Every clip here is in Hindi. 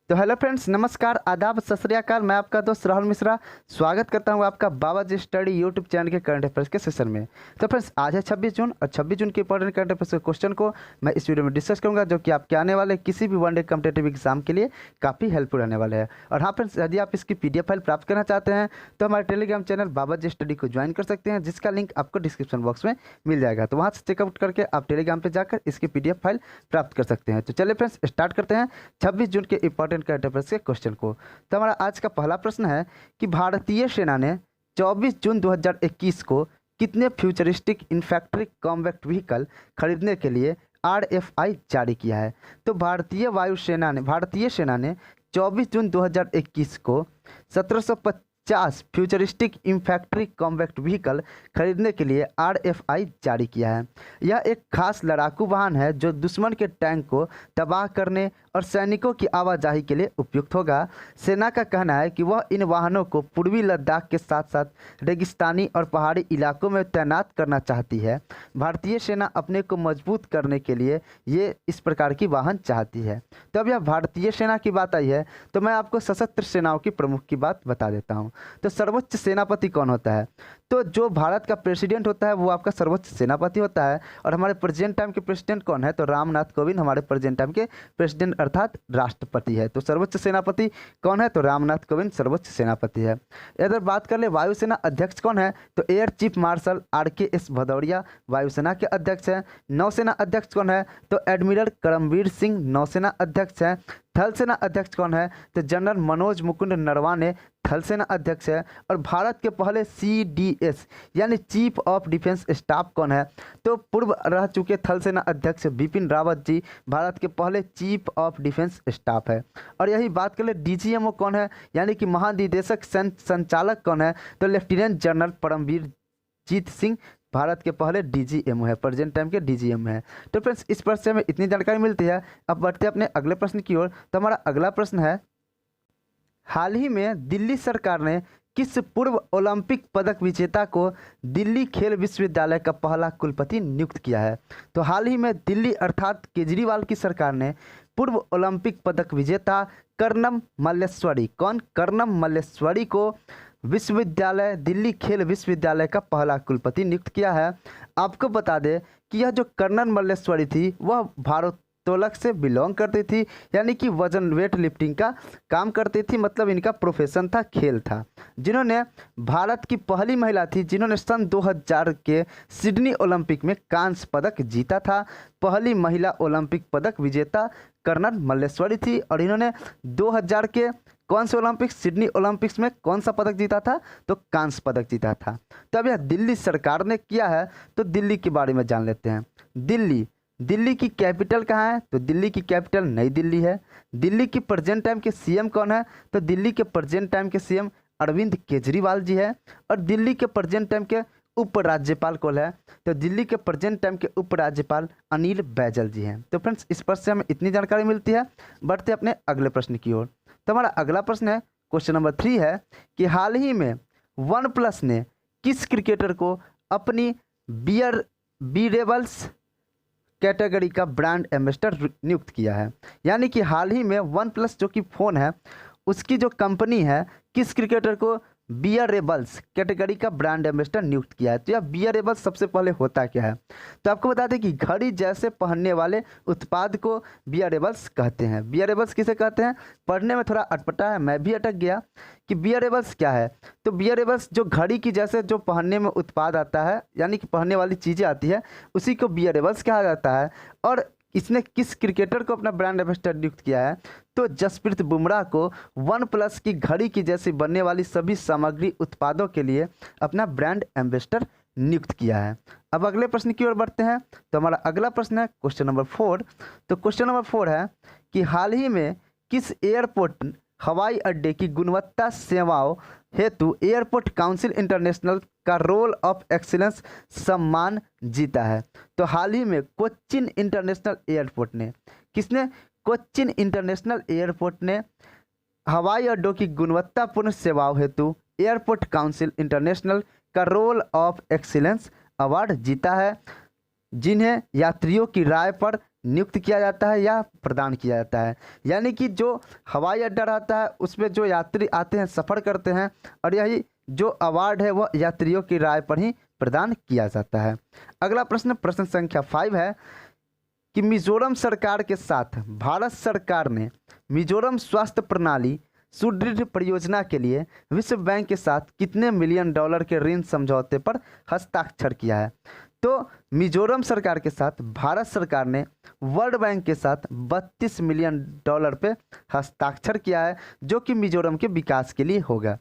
तो हेलो फ्रेंड्स, नमस्कार, आदाब, सत श्री अकाल। मैं आपका दोस्त राहुल मिश्रा स्वागत करता हूं आपका बाबा जी स्टडी यूट्यूब चैनल के करंट अफेयर्स के सेशन में। तो फ्रेंड्स, आज है 26 जून और 26 जून के इंपॉर्टेंट करंट अफेयर्स के क्वेश्चन को मैं इस वीडियो में डिस्कस करूंगा, जो कि आपके आने वाले किसी भी वनडे कॉम्पिटेटिव एग्जाम के लिए काफ़ी हेल्पफुल रहने वाले हैं। और हाँ फ्रेंड्स, यदि आप इसकी PDF फाइल प्राप्त करना चाहते हैं तो हमारे टेलीग्राम चैनल बाबा जी स्टडी को ज्वाइन कर सकते हैं, जिसका लिंक आपको डिस्क्रिप्शन बॉक्स में मिल जाएगा। तो वहाँ से चेकआउट करके आप टेलीग्राम पर जाकर इसकी PDF फाइल प्राप्त कर सकते हैं। तो चलिए फ्रेंड्स, स्टार्ट करते हैं 26 जून के इंपॉर्टेंट करंट अफेयर्स के क्वेश्चन को। तो हमारा आज का पहला प्रश्न है कि भारतीय सेना ने 24 जून 2021 को कितने फ्यूचरिस्टिक इन्फैक्ट्री कॉम्बैट व्हीकल खरीदने के लिए RFI जारी किया है। तो भारतीय सेना ने 24 जून 2021 को 1750 फ्यूचरिस्टिक इन्फैक्ट्री कॉम्बैट व्हीकल खरीदने के लिए RFI जारी किया है। यह एक खास लड़ाकू वाहन है जो दुश्मन के टैंक को तबाह करने और सैनिकों की आवाजाही के लिए उपयुक्त होगा। सेना का कहना है कि वह इन वाहनों को पूर्वी लद्दाख के साथ साथ रेगिस्तानी और पहाड़ी इलाकों में तैनात करना चाहती है। भारतीय सेना अपने को मजबूत करने के लिए ये इस प्रकार की वाहन चाहती है। तो अब यह भारतीय सेना की बात आई है, तो मैं आपको सशस्त्र सेनाओं की प्रमुख की बात बता देता हूँ। तो सर्वोच्च सेनापति कौन होता है? तो जो भारत का प्रेसिडेंट होता है वो आपका सर्वोच्च सेनापति होता है। और हमारे प्रेजेंट टाइम के प्रेसिडेंट कौन है? तो रामनाथ कोविंद हमारे प्रेजेंट टाइम के प्रेसिडेंट अर्थात राष्ट्रपति है। तो सर्वोच्च सेनापति कौन है? तो रामनाथ कोविंद सर्वोच्च सेनापति है। अगर बात कर ले वायुसेना अध्यक्ष कौन है, तो air chief marshal RKS Bhadauria वायुसेना के अध्यक्ष हैं। नौसेना अध्यक्ष कौन है? तो एडमिरल करमवीर सिंह नौसेना अध्यक्ष हैं। थल सेना अध्यक्ष कौन है? तो जनरल मनोज मुकुंद नरवाने थल सेना अध्यक्ष है। और भारत के पहले CDS यानी चीफ ऑफ डिफेंस स्टाफ कौन है? तो पूर्व रह चुके थल सेना अध्यक्ष बिपिन रावत जी भारत के पहले चीफ ऑफ डिफेंस स्टाफ है। और यही बात कर ले DGMO कौन है, यानी कि महानिदेशक संचालक कौन है? तो लेफ्टिनेंट जनरल परमवीर जीत सिंह भारत के पहले DGMO है, प्रेजेंट टाइम के DGMO है। तो फ्रेंड्स, इस प्रश्न से हमें इतनी जानकारी मिलती है। अब बढ़ते हैं अपने अगले प्रश्न की ओर। तो हमारा अगला प्रश्न है, हाल ही में दिल्ली सरकार ने किस पूर्व ओलंपिक पदक विजेता को दिल्ली खेल विश्वविद्यालय का पहला कुलपति नियुक्त किया है? तो हाल ही में दिल्ली अर्थात केजरीवाल की सरकार ने पूर्व ओलंपिक पदक विजेता कर्णम मल्लेश्वरी कर्णम मल्लेश्वरी को दिल्ली खेल विश्वविद्यालय का पहला कुलपति नियुक्त किया है। आपको बता दें कि यह जो कर्णम मल्लेश्वरी थी वह भारोत्तोलक से बिलोंग करती थी, यानी कि वजन वेट लिफ्टिंग का काम करती थी। मतलब इनका प्रोफेशन था, खेल था। जिन्होंने भारत की पहली महिला थी जिन्होंने सन 2000 के सिडनी ओलंपिक में कांस्य पदक जीता था। पहली महिला ओलंपिक पदक विजेता कर्णम मल्लेश्वरी थी। और इन्होंने 2000 के कौन से ओलंपिक्स, सिडनी ओलंपिक्स में कौन सा पदक जीता था? तो कांस्य पदक जीता था। तब यह दिल्ली सरकार ने किया है। तो दिल्ली के बारे में जान लेते हैं। दिल्ली की कैपिटल कहाँ है? तो दिल्ली की कैपिटल नई दिल्ली है। दिल्ली की प्रेजेंट टाइम के CM कौन है? तो दिल्ली के प्रेजेंट टाइम के CM अरविंद केजरीवाल जी है। और दिल्ली के प्रेजेंट टाइम के उपराज्यपाल कौन है? तो दिल्ली के प्रेजेंट टाइम के उपराज्यपाल अनिल बैजल जी हैं। तो फ्रेंड्स, इस पर से हमें इतनी जानकारी मिलती है। बढ़ते अपने अगले प्रश्न की ओर। तो हमारा अगला प्रश्न है, क्वेश्चन नंबर 3 है कि हाल ही में OnePlus ने किस क्रिकेटर को अपनी बियरेबल्स कैटेगरी का ब्रांड एम्बेसडर नियुक्त किया है? यानी कि हाल ही में OnePlus जो कि फ़ोन है उसकी जो कंपनी है किस क्रिकेटर को बियरेबल्स कैटेगरी का ब्रांड एम्बेसडर नियुक्त किया है? तो यह बियरेबल्स सबसे पहले होता क्या है? तो आपको बता दें कि घड़ी जैसे पहनने वाले उत्पाद को बियरेबल्स कहते हैं। बियरेबल्स किसे कहते हैं? पढ़ने में थोड़ा अटपटा है, मैं भी अटक गया कि बियरेबल्स क्या है। तो बियरेबल्स जो घड़ी की जैसे जो पहनने में उत्पाद आता है, यानी कि पहनने वाली चीज़ें आती है, उसी को बियरेबल्स कहा जाता है। और इसने किस क्रिकेटर को अपना ब्रांड एम्बेसडर नियुक्त किया है? तो जसप्रीत बुमराह को OnePlus की घड़ी की जैसी बनने वाली सभी सामग्री उत्पादों के लिए अपना ब्रांड एम्बेसडर नियुक्त किया है। अब अगले प्रश्न की ओर बढ़ते हैं। तो हमारा अगला प्रश्न है क्वेश्चन नंबर 4। तो क्वेश्चन नंबर 4 है कि हाल ही में किस एयरपोर्ट हवाई अड्डे की गुणवत्ता सेवाओं हेतु एयरपोर्ट काउंसिल इंटरनेशनल का रोल ऑफ एक्सीलेंस सम्मान जीता है? तो हाल ही में कोच्चिन इंटरनेशनल एयरपोर्ट ने कोच्चिन इंटरनेशनल एयरपोर्ट ने हवाई अड्डों की गुणवत्तापूर्ण सेवाओं हेतु एयरपोर्ट काउंसिल इंटरनेशनल का रोल ऑफ एक्सीलेंस अवार्ड जीता है, जिन्हें यात्रियों की राय पर नियुक्त किया जाता है या प्रदान किया जाता है। यानी कि जो हवाई अड्डा रहता है उसमें जो यात्री आते हैं, सफ़र करते हैं, और यही जो अवार्ड है वह यात्रियों की राय पर ही प्रदान किया जाता है। अगला प्रश्न, प्रश्न संख्या 5 है कि मिजोरम सरकार के साथ भारत सरकार ने मिजोरम स्वास्थ्य प्रणाली सुदृढ़ परियोजना के लिए विश्व बैंक के साथ कितने मिलियन डॉलर के ऋण समझौते पर हस्ताक्षर किया है। तो मिजोरम सरकार के साथ भारत सरकार ने वर्ल्ड बैंक के साथ 32 मिलियन डॉलर पे हस्ताक्षर किया है, जो कि मिजोरम के विकास के लिए होगा।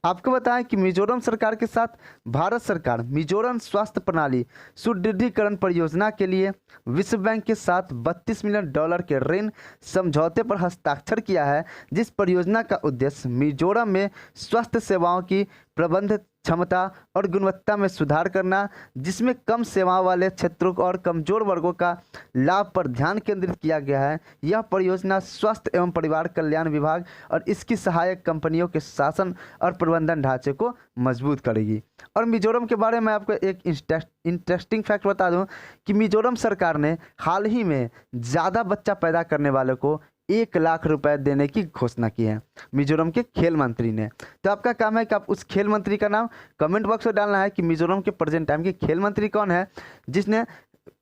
आपको बताएं कि मिजोरम सरकार के साथ भारत सरकार मिजोरम स्वास्थ्य प्रणाली सुदृढ़ीकरण परियोजना के लिए विश्व बैंक के साथ 32 मिलियन डॉलर के ऋण समझौते पर हस्ताक्षर किया है, जिस परियोजना का उद्देश्य मिजोरम में स्वास्थ्य सेवाओं की प्रबंध क्षमता और गुणवत्ता में सुधार करना, जिसमें कम सेवाओं वाले क्षेत्रों और कमजोर वर्गों का लाभ पर ध्यान केंद्रित किया गया है। यह परियोजना स्वास्थ्य एवं परिवार कल्याण विभाग और इसकी सहायक कंपनियों के शासन और प्रबंधन ढांचे को मजबूत करेगी। और मिजोरम के बारे में आपको एक इंटरेस्टिंग फैक्ट बता दूं कि मिजोरम सरकार ने हाल ही में ज़्यादा बच्चा पैदा करने वालों को 1 लाख रुपए देने की घोषणा की है मिजोरम के खेल मंत्री ने। तो आपका काम है कि आप उस खेल मंत्री का नाम कमेंट बॉक्स में डालना है कि मिजोरम के प्रेजेंट टाइम के खेल मंत्री कौन है जिसने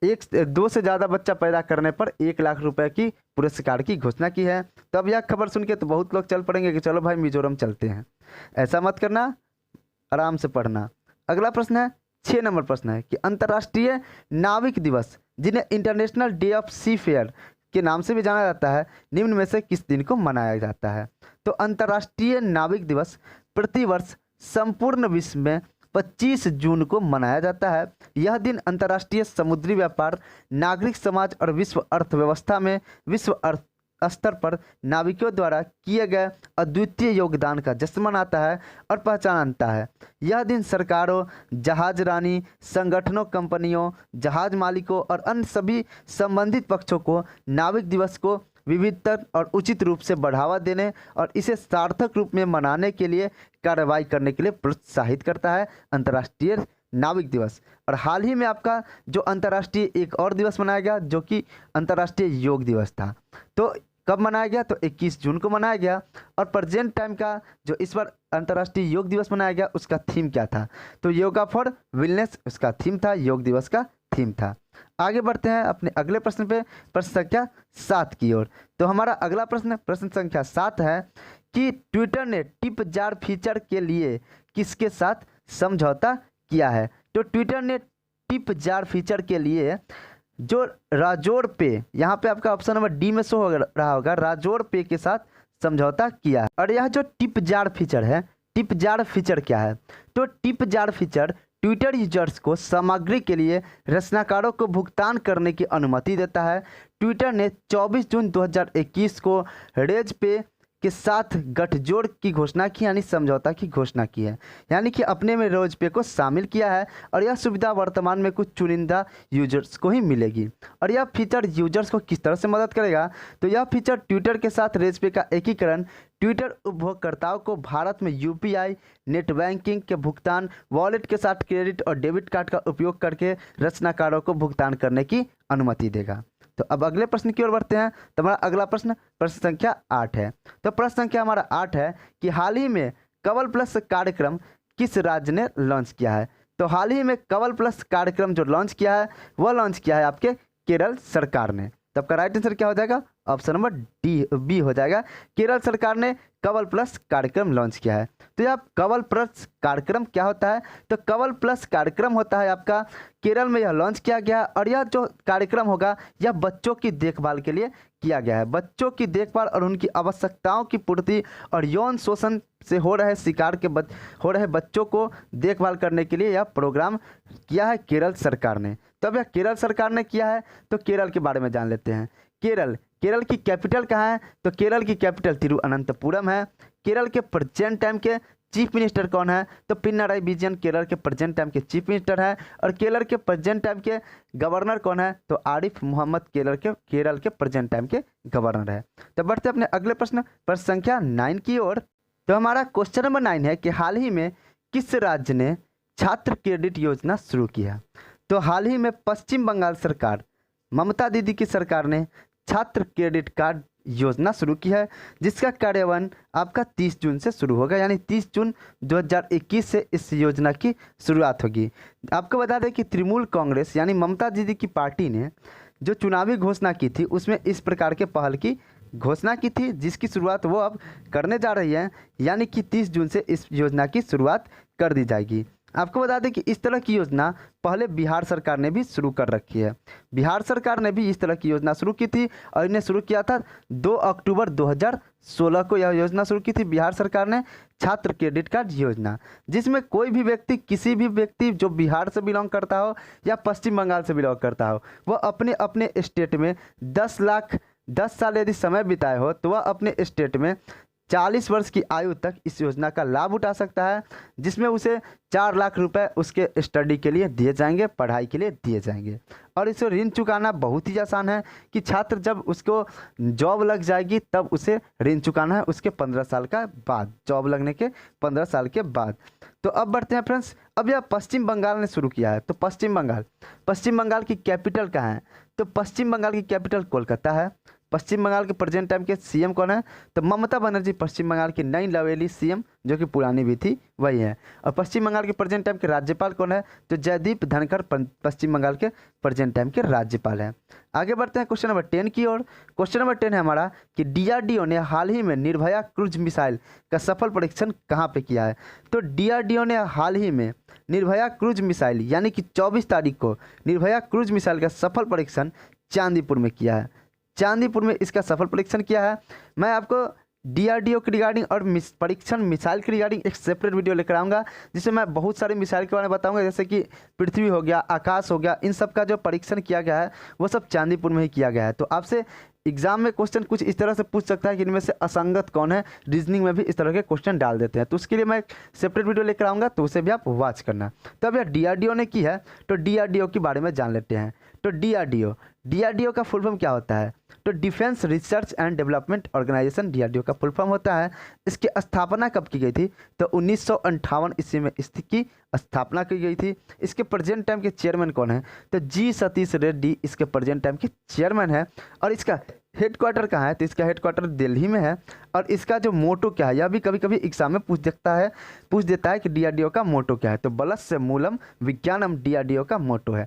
2 से ज़्यादा बच्चा पैदा करने पर 1 लाख रुपए की पुरस्कार की घोषणा की है। तो अब यह खबर सुन के तो बहुत लोग चल पड़ेंगे कि चलो भाई मिजोरम चलते हैं। ऐसा मत करना, आराम से पढ़ना। अगला प्रश्न है, 6 नंबर प्रश्न है कि अंतर्राष्ट्रीय नाविक दिवस, जिन्हें international day of seafarer के नाम से भी जाना जाता है, निम्न में से किस दिन को मनाया जाता है। तो अंतर्राष्ट्रीय नाविक दिवस प्रतिवर्ष संपूर्ण विश्व में 25 जून को मनाया जाता है। यह दिन अंतर्राष्ट्रीय समुद्री व्यापार, नागरिक समाज और विश्व अर्थव्यवस्था में विश्व अर्थ स्तर पर नाविकों द्वारा किए गए अद्वितीय योगदान का जश्न मनाता है और पहचानता है। यह दिन सरकारों, जहाजरानी संगठनों, कंपनियों, जहाज मालिकों और अन्य सभी संबंधित पक्षों को नाविक दिवस को विविधता और उचित रूप से बढ़ावा देने और इसे सार्थक रूप में मनाने के लिए कार्रवाई करने के लिए प्रोत्साहित करता है अंतर्राष्ट्रीय नाविक दिवस। और हाल ही में आपका जो अंतर्राष्ट्रीय एक और दिवस मनाया गया जो कि अंतर्राष्ट्रीय योग दिवस था। तो कब मनाया गया? तो 21 जून को मनाया गया। और प्रेजेंट टाइम का जो इस बार अंतर्राष्ट्रीय योग दिवस मनाया गया उसका थीम क्या था? तो योगा फॉर वेलनेस उसका थीम था, योग दिवस का थीम था। आगे बढ़ते हैं अपने अगले प्रश्न पे, प्रश्न संख्या 7 की ओर। तो हमारा अगला प्रश्न, प्रश्न संख्या 7 है कि ट्विटर ने टिप जार फीचर के लिए किसके साथ समझौता किया है? तो ट्विटर ने टिप जार फीचर के लिए जो राजोर पे, यहाँ पे आपका ऑप्शन नंबर डी में शो हो रहा होगा, राजोर पे के साथ समझौता किया है। और यह जो टिप जार फीचर है, टिप जार फीचर क्या है? तो tip jar feature Twitter users को सामग्री के लिए रचनाकारों को भुगतान करने की अनुमति देता है। ट्विटर ने 24 जून 2021 को रेज पे के साथ गठजोड़ की घोषणा की, यानी समझौता की घोषणा की है, यानी कि अपने में रोज पे को शामिल किया है। और यह सुविधा वर्तमान में कुछ चुनिंदा यूजर्स को ही मिलेगी। और यह फीचर यूजर्स को किस तरह से मदद करेगा? तो यह फीचर ट्विटर के साथ रेज पे का एकीकरण ट्विटर उपभोक्ताओं को भारत में यूपीआई, नेट बैंकिंग के भुगतान, वॉलेट के साथ क्रेडिट और डेबिट कार्ड का उपयोग करके रचनाकारों को भुगतान करने की अनुमति देगा। तो अब अगले प्रश्न की ओर बढ़ते हैं। तो हमारा अगला प्रश्न, प्रश्न संख्या 8 है। तो प्रश्न संख्या हमारा 8 है कि हाल ही में कवल प्लस कार्यक्रम किस राज्य ने लॉन्च किया है? तो हाल ही में कवल प्लस कार्यक्रम जो लॉन्च किया है वह लॉन्च किया है आपके केरल सरकार ने। तो आपका राइट आंसर क्या हो जाएगा? ऑप्शन नंबर बी हो जाएगा। केरल सरकार ने कवल प्लस कार्यक्रम लॉन्च किया है। तो यह कवल प्लस कार्यक्रम क्या होता है? तो कवल प्लस कार्यक्रम होता है आपका केरल में यह लॉन्च किया गया। और यह जो कार्यक्रम होगा यह बच्चों की देखभाल के लिए किया गया है। बच्चों की देखभाल और उनकी आवश्यकताओं की पूर्ति और यौन शोषण से हो रहे बच्चों को देखभाल करने के लिए यह प्रोग्राम किया है केरल सरकार ने। तब यह केरल सरकार ने किया है। तो केरल के बारे में जान लेते हैं। केरल की कैपिटल कहाँ है? तो केरल की कैपिटल तिरुवनंतपुरम है। केरल के प्रेजेंट टाइम के चीफ मिनिस्टर कौन है? तो पिनाराई विजयन केरल के प्रेजेंट टाइम के चीफ मिनिस्टर है। और केरल के प्रेजेंट टाइम के गवर्नर कौन है? तो आरिफ मोहम्मद केरल के प्रेजेंट टाइम के गवर्नर है। तो बढ़ते अपने अगले प्रश्न, प्रश्न संख्या 9 की ओर। तो हमारा क्वेश्चन नंबर 9 है कि हाल ही में किस राज्य ने छात्र क्रेडिट योजना शुरू किया? तो हाल ही में पश्चिम बंगाल सरकार ममता दीदी की सरकार ने छात्र क्रेडिट कार्ड योजना शुरू की है, जिसका कार्यान्वयन आपका 30 जून से शुरू होगा, यानी 30 जून 2021 से इस योजना की शुरुआत होगी। आपको बता दें कि तृणमूल कांग्रेस यानी ममता दीदी की पार्टी ने जो चुनावी घोषणा की थी उसमें इस प्रकार के पहल की घोषणा की थी, जिसकी शुरुआत वो अब करने जा रही है, यानी कि 30 जून से इस योजना की शुरुआत कर दी जाएगी। आपको बता दें कि इस तरह की योजना पहले बिहार सरकार ने भी शुरू कर रखी है। बिहार सरकार ने भी इस तरह की योजना शुरू की थी और इन्हें शुरू किया था 2 अक्टूबर 2016 को। यह योजना शुरू की थी बिहार सरकार ने, छात्र क्रेडिट कार्ड योजना, जिसमें कोई भी व्यक्ति, किसी भी व्यक्ति जो बिहार से बिलोंग करता हो या पश्चिम बंगाल से बिलोंग करता हो, वह अपने अपने स्टेट में 10 साल यदि समय बिताए हो तो वह अपने स्टेट में 40 वर्ष की आयु तक इस योजना का लाभ उठा सकता है, जिसमें उसे 4 लाख रुपए उसके स्टडी के लिए दिए जाएंगे, पढ़ाई के लिए दिए जाएंगे। और इसे ऋण चुकाना बहुत ही आसान है कि छात्र जब उसको जॉब लग जाएगी तब उसे ऋण चुकाना है, उसके 15 साल का बाद, जॉब लगने के 15 साल के बाद। तो अब बढ़ते हैं फ्रेंड्स, अब यह पश्चिम बंगाल ने शुरू किया है। तो पश्चिम बंगाल की कैपिटल कहाँ है? तो पश्चिम बंगाल की कैपिटल कोलकाता है। पश्चिम बंगाल के प्रेजेंट टाइम के सीएम कौन है? तो ममता बनर्जी पश्चिम बंगाल की नई लवेली सीएम, जो कि पुरानी भी थी, वही है। और पश्चिम बंगाल के प्रेजेंट टाइम के राज्यपाल कौन है? तो जयदीप धनखड़ पश्चिम बंगाल के प्रेजेंट टाइम के राज्यपाल हैं। आगे बढ़ते हैं क्वेश्चन नंबर 10 की ओर। क्वेश्चन नंबर 10 है हमारा कि डीआरडीओ ने हाल ही में निर्भया क्रूज मिसाइल का सफल परीक्षण कहाँ पे किया है? तो डीआरडीओ ने हाल ही में निर्भया क्रूज मिसाइल यानी कि 24 तारीख को निर्भया क्रूज मिसाइल का सफल परीक्षण चांदीपुर में किया है। चांदीपुर में इसका सफल परीक्षण किया है। मैं आपको डीआरडीओ के रिगार्डिंग और परीक्षण मिसाइल के रिगार्डिंग एक सेपरेट वीडियो लेकर आऊँगा, जिसमें मैं बहुत सारे मिसाइल के बारे में बताऊंगा, जैसे कि पृथ्वी हो गया, आकाश हो गया, इन सब का जो परीक्षण किया गया है वो सब चांदीपुर में ही किया गया है। तो आपसे एग्जाम में क्वेश्चन कुछ इस तरह से पूछ सकता है कि इनमें से असंगत कौन है, रीजनिंग में भी इस तरह के क्वेश्चन डाल देते हैं। तो उसके लिए मैं एक सेपरेट वीडियो लेकर आऊँगा, तो उसे भी आप वॉच करना। तो अब यह डीआरडीओ ने की है, तो डीआरडीओ के बारे में जान लेते हैं। तो डीआरडीओ का फुल फॉर्म क्या होता है? तो defence research and development organisation DRDO का फुल फॉर्म होता है। इसकी स्थापना कब की गई थी? तो 1958 ईस्वी में इसकी स्थापना की गई थी। इसके प्रेजेंट टाइम के चेयरमैन कौन है? तो जी सतीश रेड्डी इसके प्रेजेंट टाइम के चेयरमैन है। और इसका हेडक्वार्टर कहाँ है? तो इसका हेडक्वार्टर दिल्ली में है। और इसका जो मोटो क्या है, यह भी कभी कभी एग्जाम में पूछ देता है कि डीआरडीओ का मोटो क्या है? तो बलस्य मूलम विज्ञानम डीआरडीओ का मोटो है।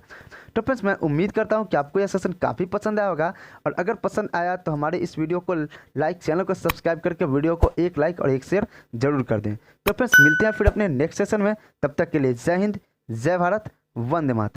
तो फ्रेंड्स, मैं उम्मीद करता हूँ कि आपको यह सेशन काफ़ी पसंद आया होगा, और अगर पसंद आया तो हमारे इस वीडियो को लाइक, चैनल को सब्सक्राइब करके वीडियो को एक लाइक और एक शेयर जरूर कर दें। तो फ्रेंड्स, मिलते हैं फिर अपने नेक्स्ट सेशन में। तब तक के लिए जय हिंद, जय भारत, वंदे मातरम।